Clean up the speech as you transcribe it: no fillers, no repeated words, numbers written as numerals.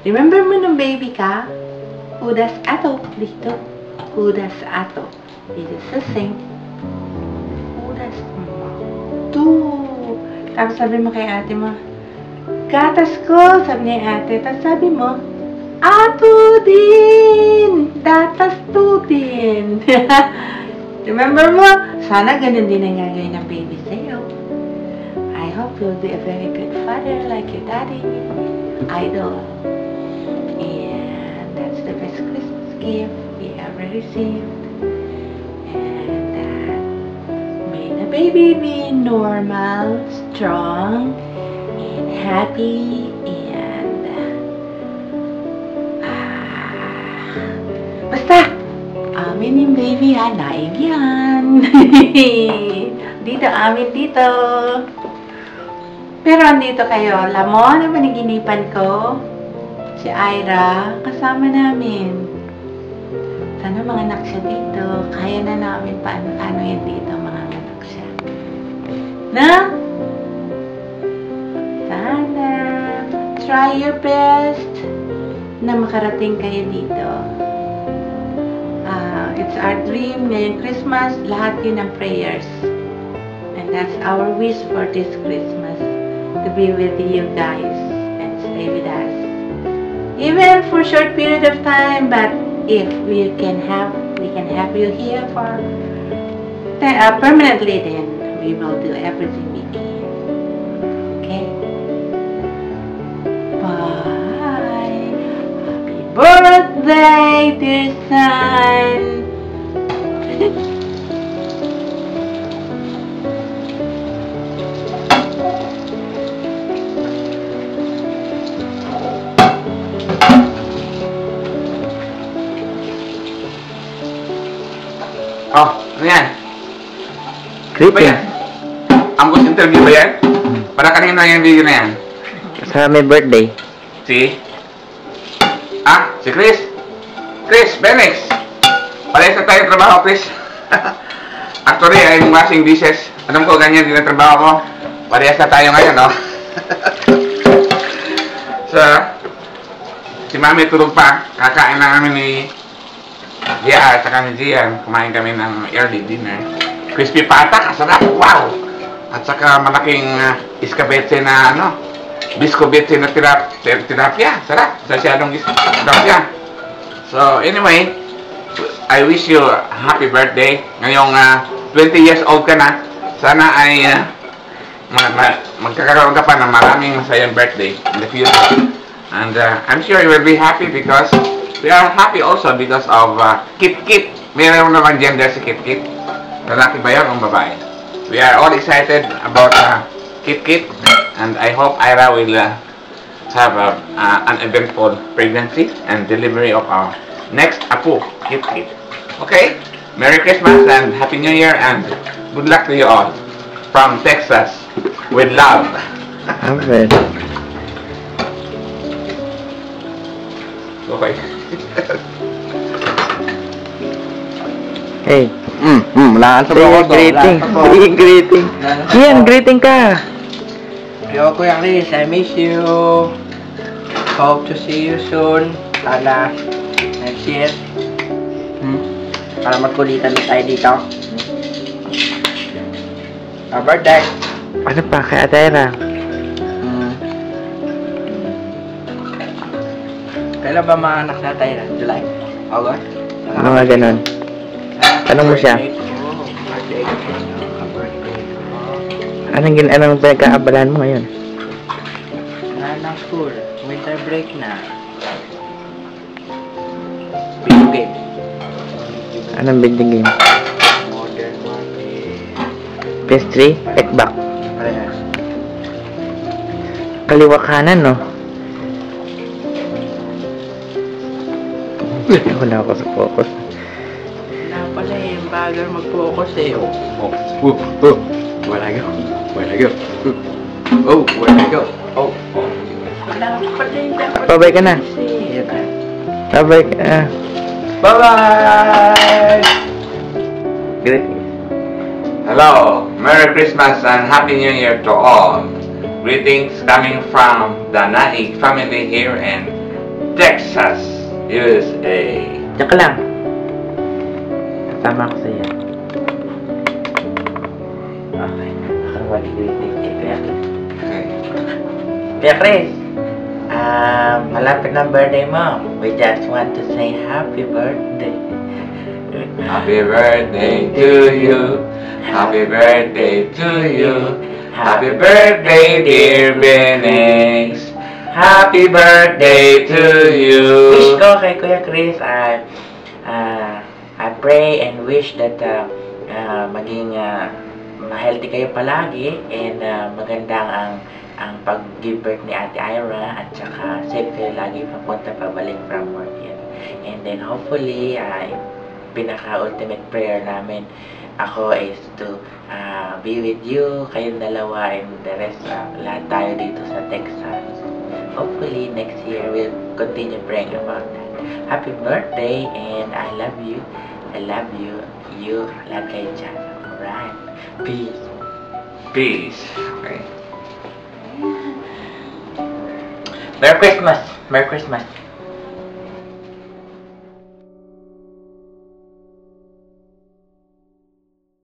Remember mo nung baby ka? Udas ato. Dito. Udas ato. Dito sa sink. Udas mo. Two. Tapos sabi mo kay ate mo, gatas ko, sabi niya ate. Tapos sabi mo, ato din! Datas to din! Remember mo? Sana ganun din ang gagawin ng baby sa'yo. I hope you'll be a very good father like your daddy. Idol. And that's the best Christmas gift we ever received. And may the baby be normal, strong, and happy, and basta, amin yung baby ha, naig yan. Dito, amin dito. Pero andito kayo, alam mo na panaginipan ko? Si Ira, kasama namin. Sana mga anak siya dito. Kaya na namin paano yan dito, mga anak siya. Na? Sana. Try your best na makarating kayo dito. It's our dream ngayong Christmas. Lahat yun ang prayers. And that's our wish for this Christmas. To be with you guys and stay with us. Even for a short period of time, but if we can have you here for permanently, then we will do everything we can. Okay? Bye! Happy birthday, dear son! Oh, ano yan? Greeting. Ba yan? Ambos interview ba yan? Para kanina yung video na yan? Sa may birthday. Si? Si Chris? Chris, Benex! Pares na tayo trabaho, Chris. Actually, I'm washing dishes. Alam ko, ganyan din ang trabaho ko. Parehas na tayo ngayon, no? So, si Mami tulog pa. Kakain na kami ni Gia at saka ni Gian. Kumain kami ng early dinner. Crispy pata, kasarap. Wow! At saka malaking iskabetse na, biskobetse na tilapia. Sarap. Sasyadong tilapia. So, anyway, I wish you a happy birthday. Ngayong 20 years old ka na. Sana ay magkakaroon ka pa ng maraming masayang birthday in the future. And I'm sure you will be happy because we are happy also because of Kit Kit. Mayroon naman gender si Kit Kit. Lalaki ba yun o babae? We are all excited about Kit Kit. And I hope Ira will have an eventful pregnancy and delivery of our next apo, Kit Kit. Okay? Merry Christmas and Happy New Year and good luck to you all. From Texas, with love. Alright. Okay. Hey. Wala Say your greeting. Say your greeting. Ian, greeting ka. Yo, Kuya Chris, I miss you. Hope to see you soon. Sana next year. Para magkulitan na tayo dito. Happy birthday. Ano pa kay Atera? Kailan ba mga anak na tayo? July? August? Mga ganon. Tanong mo siya. Anong pinagkaabalahan mo ngayon? Wala ng school. Winter break na. Video game. Anong building game? Modern Warfare. PS3? Xbox? Parehas. Kaliwa kanan, no? Wala ako sa focus. Wala pala eh. Yung bagal mag-focus eh. Where I go? Where I go? Oh, where I go? Oh. Wala pala yung dapat. Babay ka na. Babay ka. Bye-bye! Greetings. Hello, Merry Christmas and Happy New Year to all. Greetings coming from the Naig family here in Texas, USA. Diyan ka lang. Kasama ko sa'yo. Okay. Ako mag-greeting kay Kuya Chris. Okay. Kuya Chris, malapit ng birthday mo. We just want to say happy birthday. Happy birthday to you. Happy birthday to you. Happy birthday, dear Benix. Happy birthday to you. Wish ko kay Kuya Chris, I pray and wish that maging healthy kayo palagi and magandang ang pag-give birth ni Ate Ira at saka safe kayo lagi papunta pabalik from work yan. And then hopefully, pinaka-ultimate prayer namin ako is to be with you, kayong dalawa and the rest, lahat tayo dito sa Texas. Hopefully, next year, we'll continue praying about that. Happy birthday, and I love you. I love you. You, lahat kayo dyan. Alright. Peace. Peace. Okay. Merry Christmas. Merry Christmas.